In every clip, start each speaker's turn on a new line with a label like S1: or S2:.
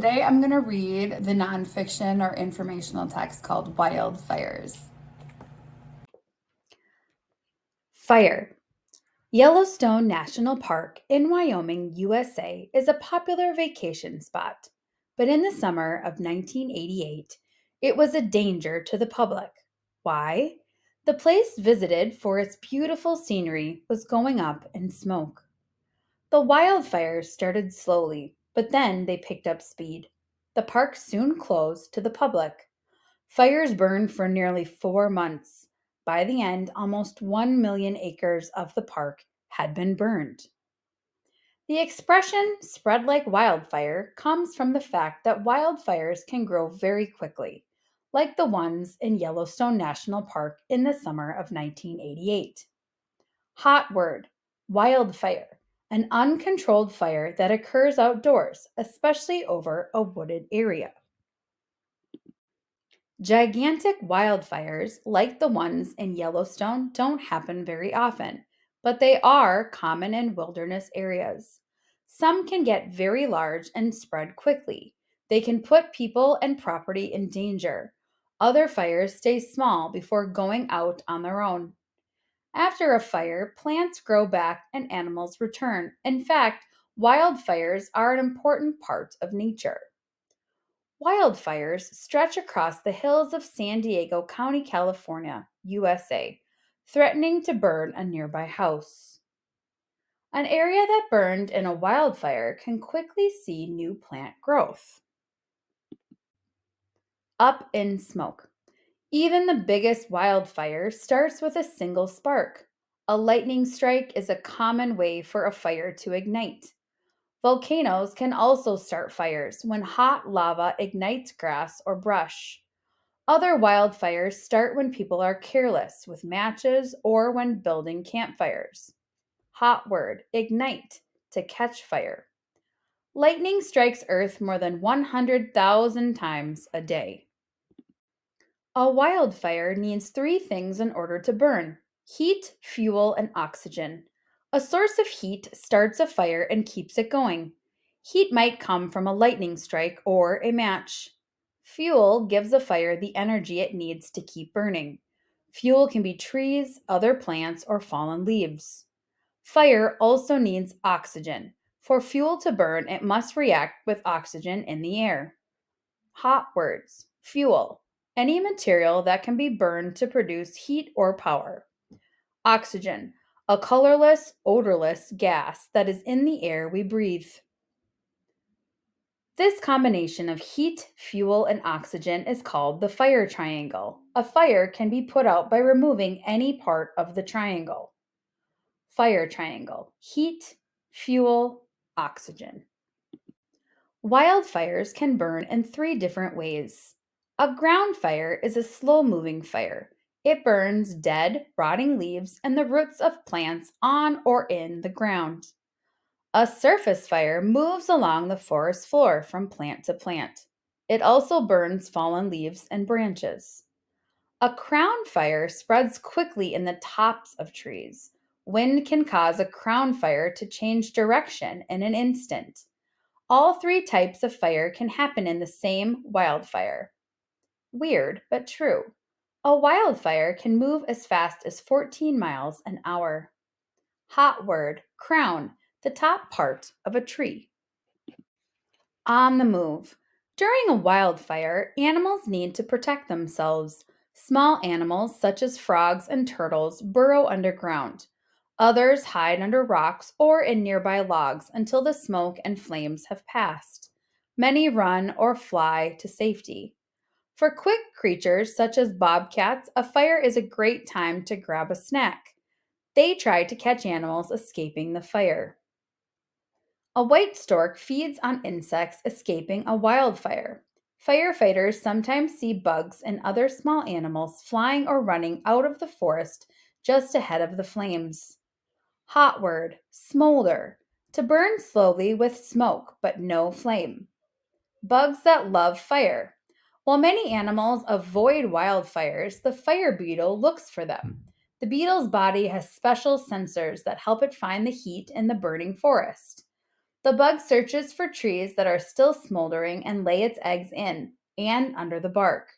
S1: Today I'm going to read the nonfiction or informational text called Wildfires. Fire. Yellowstone National Park in Wyoming, USA is a popular vacation spot, but in the summer of 1988, it was a danger to the public. Why? The place visited for its beautiful scenery was going up in smoke. The wildfires started slowly, but then they picked up speed. The park soon closed to the public. Fires burned for nearly 4 months. By the end, almost 1 million acres of the park had been burned. The expression spread like wildfire comes from the fact that wildfires can grow very quickly, like the ones in Yellowstone National Park in the summer of 1988. Hot word, wildfire, an uncontrolled fire that occurs outdoors, especially over a wooded area. Gigantic wildfires, like the ones in Yellowstone, don't happen very often, but they are common in wilderness areas. Some can get very large and spread quickly. They can put people and property in danger. Other fires stay small before going out on their own. After a fire, plants grow back and animals return. In fact, wildfires are an important part of nature. Wildfires stretch across the hills of San Diego County, California, USA, threatening to burn a nearby house. An area that burned in a wildfire can quickly see new plant growth. Up in smoke. Even the biggest wildfire starts with a single spark. A lightning strike is a common way for a fire to ignite. Volcanoes can also start fires when hot lava ignites grass or brush. Other wildfires start when people are careless with matches or when building campfires. Hot word, ignite, to catch fire. Lightning strikes Earth more than 100,000 times a day. A wildfire needs three things in order to burn: heat, fuel, and oxygen. A source of heat starts a fire and keeps it going. Heat might come from a lightning strike or a match. Fuel gives a fire the energy it needs to keep burning. Fuel can be trees, other plants, or fallen leaves. Fire also needs oxygen. For fuel to burn, it must react with oxygen in the air. Hot words. Fuel. Any material that can be burned to produce heat or power. Oxygen. A colorless, odorless gas that is in the air we breathe. This combination of heat, fuel, and oxygen is called the fire triangle. A fire can be put out by removing any part of the triangle. Fire triangle: heat, fuel, oxygen. Wildfires can burn in three different ways. A ground fire is a slow moving fire. It burns dead, rotting leaves and the roots of plants on or in the ground. A surface fire moves along the forest floor from plant to plant. It also burns fallen leaves and branches. A crown fire spreads quickly in the tops of trees. Wind can cause a crown fire to change direction in an instant. All three types of fire can happen in the same wildfire. Weird, but true. A wildfire can move as fast as 14 miles an hour. Hot word, crown, the top part of a tree. On the move. During a wildfire, animals need to protect themselves. Small animals, such as frogs and turtles, burrow underground. Others hide under rocks or in nearby logs until the smoke and flames have passed. Many run or fly to safety. For quick creatures such as bobcats, a fire is a great time to grab a snack. They try to catch animals escaping the fire. A white stork feeds on insects escaping a wildfire. Firefighters sometimes see bugs and other small animals flying or running out of the forest just ahead of the flames. Hot word, smolder, to burn slowly with smoke but no flame. Bugs that love fire. While many animals avoid wildfires, the fire beetle looks for them. The beetle's body has special sensors that help it find the heat in the burning forest. The bug searches for trees that are still smoldering and lay its eggs in and under the bark.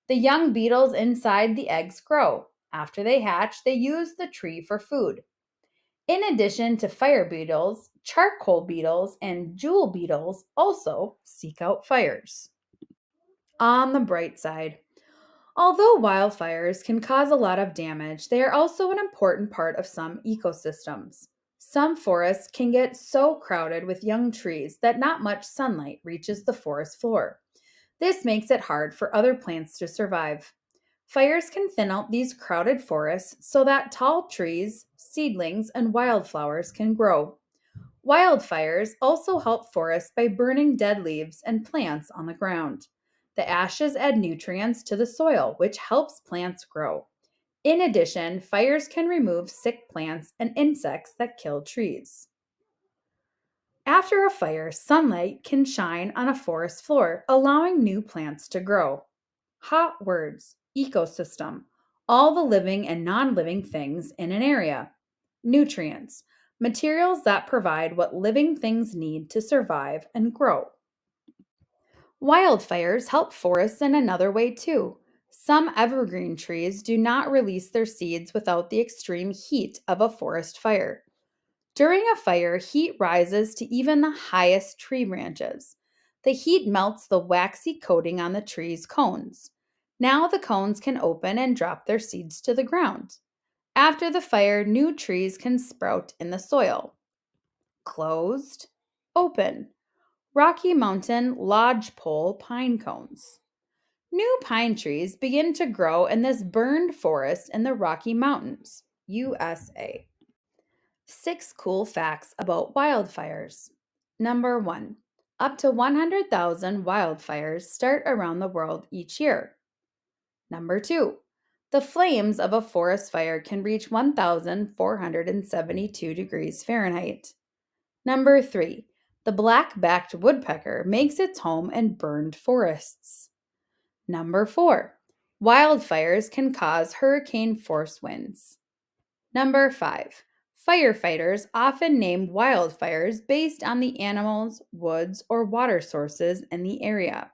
S1: The young beetles inside the eggs grow. After they hatch, they use the tree for food. In addition to fire beetles, charcoal beetles and jewel beetles also seek out fires. On the bright side, although wildfires can cause a lot of damage, they are also an important part of some ecosystems. Some forests can get so crowded with young trees that not much sunlight reaches the forest floor. This makes it hard for other plants to survive. Fires can thin out these crowded forests so that tall trees, seedlings, and wildflowers can grow. Wildfires also help forests by burning dead leaves and plants on the ground. The ashes add nutrients to the soil, which helps plants grow. In addition, fires can remove sick plants and insects that kill trees. After a fire, sunlight can shine on a forest floor, allowing new plants to grow. Hot words, ecosystem, all the living and non living things in an area. Nutrients, materials that provide what living things need to survive and grow. Wildfires help forests in another way too. Some evergreen trees do not release their seeds without the extreme heat of a forest fire. During a fire, heat rises to even the highest tree branches. The heat melts the waxy coating on the tree's cones. Now the cones can open and drop their seeds to the ground. After the fire, new trees can sprout in the soil. Closed, open. Rocky Mountain lodgepole pine cones. New pine trees begin to grow in this burned forest in the Rocky Mountains, USA. 6 cool facts about wildfires. Number 1. Up to 100,000 wildfires start around the world each year. Number 2. The flames of a forest fire can reach 1,472 degrees Fahrenheit. Number 3. The black-backed woodpecker makes its home in burned forests. Number 4. Wildfires can cause hurricane force winds. Number 5. Firefighters often name wildfires based on the animals, woods, or water sources in the area.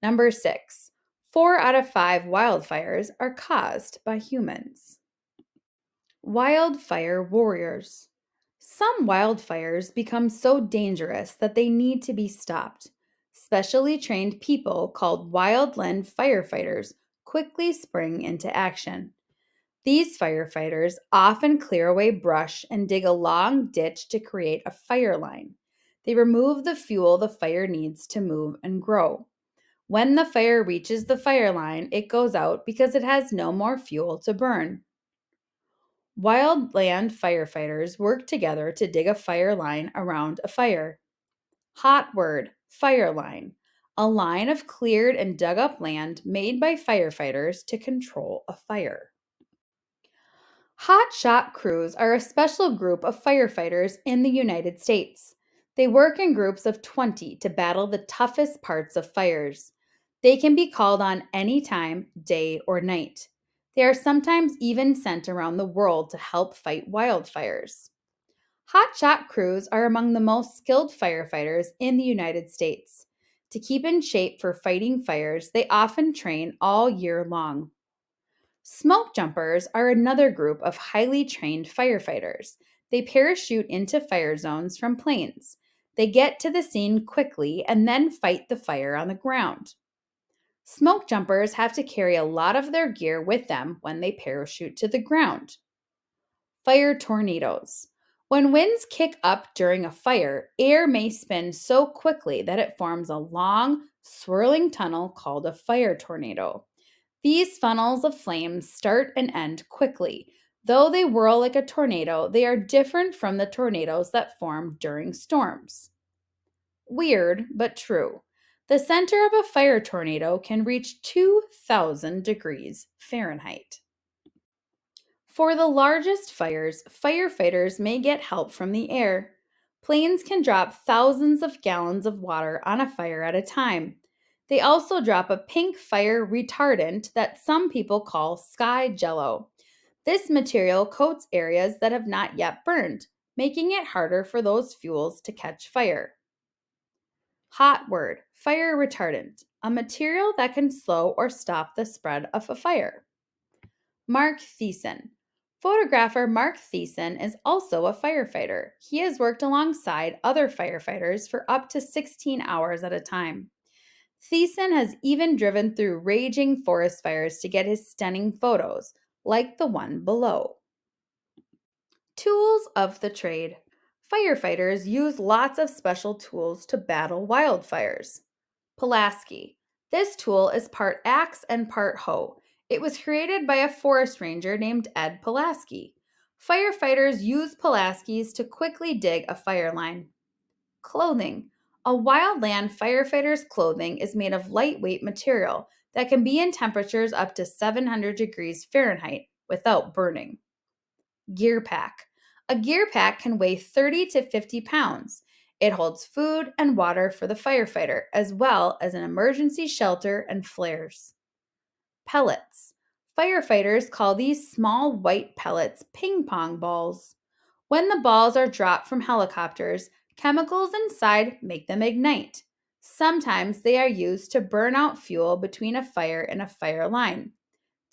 S1: Number 6. 4 out of 5 wildfires are caused by humans. Wildfire warriors. Some wildfires become so dangerous that they need to be stopped. Specially trained people called wildland firefighters quickly spring into action. These firefighters often clear away brush and dig a long ditch to create a fire line. They remove the fuel the fire needs to move and grow. When the fire reaches the fire line, it goes out because it has no more fuel to burn. Wildland firefighters work together to dig a fire line around a fire. Hot word, fire line. A line of cleared and dug up land made by firefighters to control a fire. Hot shot crews are a special group of firefighters in the United States. They work in groups of 20 to battle the toughest parts of fires. They can be called on anytime, day or night. They are sometimes even sent around the world to help fight wildfires. Hotshot crews are among the most skilled firefighters in the United States. To keep in shape for fighting fires, they often train all year long. Smoke jumpers are another group of highly trained firefighters. They parachute into fire zones from planes. They get to the scene quickly and then fight the fire on the ground. Smoke jumpers have to carry a lot of their gear with them when they parachute to the ground. Fire tornadoes. When winds kick up during a fire, air may spin so quickly that it forms a long, swirling tunnel called a fire tornado. These funnels of flames start and end quickly. Though they whirl like a tornado, they are different from the tornadoes that form during storms. Weird, but true. The center of a fire tornado can reach 2,000 degrees Fahrenheit. For the largest fires, firefighters may get help from the air. Planes can drop thousands of gallons of water on a fire at a time. They also drop a pink fire retardant that some people call sky jello. This material coats areas that have not yet burned, making it harder for those fuels to catch fire. Hot word, fire retardant, a material that can slow or stop the spread of a fire. Mark Thiessen. Photographer Mark Thiessen is also a firefighter. He has worked alongside other firefighters for up to 16 hours at a time. Thiessen has even driven through raging forest fires to get his stunning photos, like the one below. Tools of the trade. Firefighters use lots of special tools to battle wildfires. Pulaski. This tool is part axe and part hoe. It was created by a forest ranger named Ed Pulaski. Firefighters use Pulaskis to quickly dig a fire line. Clothing. A wildland firefighter's clothing is made of lightweight material that can be in temperatures up to 700 degrees Fahrenheit without burning. Gear pack. A gear pack can weigh 30 to 50 pounds. It holds food and water for the firefighter, as well as an emergency shelter and flares. Pellets. Firefighters call these small white pellets ping pong balls. When the balls are dropped from helicopters, chemicals inside make them ignite. Sometimes they are used to burn out fuel between a fire and a fire line.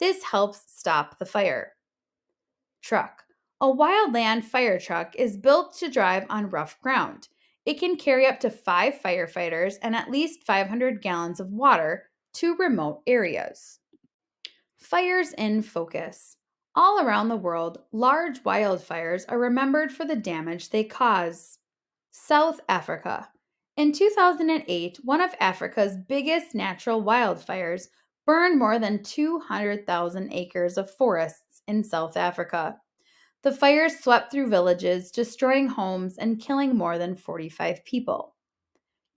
S1: This helps stop the fire. Truck. A wildland fire truck is built to drive on rough ground. It can carry up to 5 firefighters and at least 500 gallons of water to remote areas. Fires in focus. All around the world, large wildfires are remembered for the damage they cause. South Africa. In 2008, one of Africa's biggest natural wildfires burned more than 200,000 acres of forests in South Africa. The fires swept through villages, destroying homes and killing more than 45 people.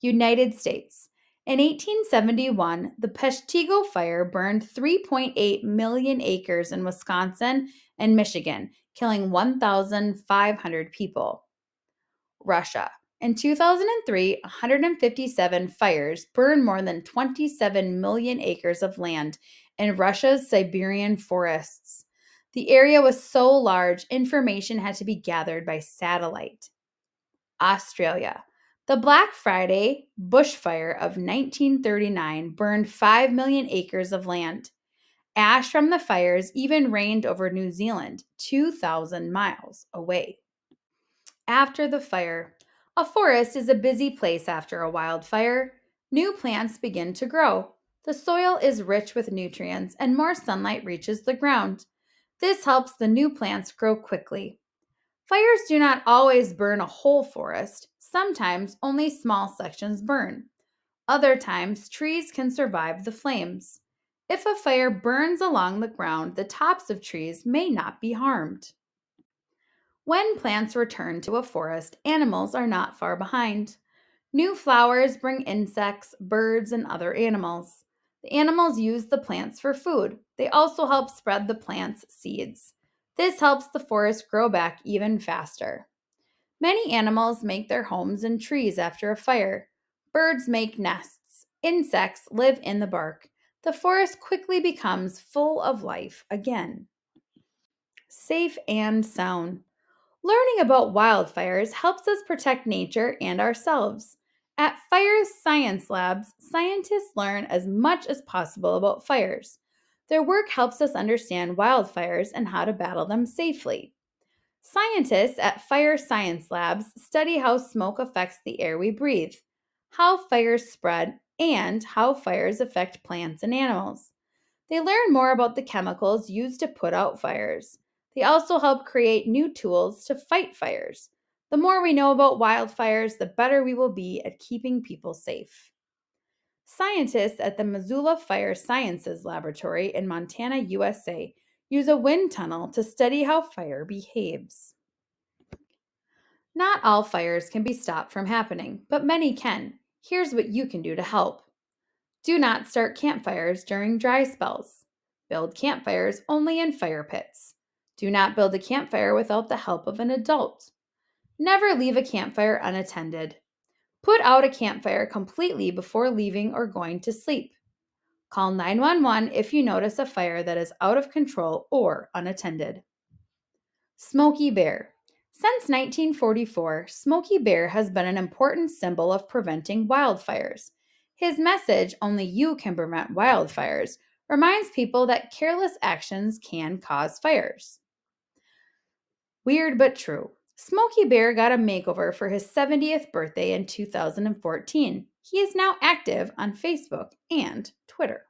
S1: United States. In 1871, the Peshtigo Fire burned 3.8 million acres in Wisconsin and Michigan, killing 1,500 people. Russia. In 2003, 157 fires burned more than 27 million acres of land in Russia's Siberian forests. The area was so large, information had to be gathered by satellite. Australia. The Black Friday bushfire of 1939 burned 5 million acres of land. Ash from the fires even rained over New Zealand, 2,000 miles away. After the fire. A forest is a busy place after a wildfire. New plants begin to grow. The soil is rich with nutrients and more sunlight reaches the ground. This helps the new plants grow quickly. Fires do not always burn a whole forest. Sometimes only small sections burn. Other times, trees can survive the flames. If a fire burns along the ground, the tops of trees may not be harmed. When plants return to a forest, animals are not far behind. New flowers bring insects, birds, and other animals. The animals use the plants for food. They also help spread the plant's seeds. This helps the forest grow back even faster. Many animals make their homes in trees after a fire. Birds make nests. Insects live in the bark. The forest quickly becomes full of life again. Safe and sound. Learning about wildfires helps us protect nature and ourselves. At Fire Science Labs, scientists learn as much as possible about fires. Their work helps us understand wildfires and how to battle them safely. Scientists at Fire Science Labs study how smoke affects the air we breathe, how fires spread, and how fires affect plants and animals. They learn more about the chemicals used to put out fires. They also help create new tools to fight fires. The more we know about wildfires, the better we will be at keeping people safe. Scientists at the Missoula Fire Sciences Laboratory in Montana, USA, use a wind tunnel to study how fire behaves. Not all fires can be stopped from happening, but many can. Here's what you can do to help. Do not start campfires during dry spells. Build campfires only in fire pits. Do not build a campfire without the help of an adult. Never leave a campfire unattended. Put out a campfire completely before leaving or going to sleep. Call 911 if you notice a fire that is out of control or unattended. Smokey Bear. Since 1944, Smokey Bear has been an important symbol of preventing wildfires. His message, "Only you can prevent wildfires," reminds people that careless actions can cause fires. Weird but true. Smokey Bear got a makeover for his 70th birthday in 2014. He is now active on Facebook and Twitter.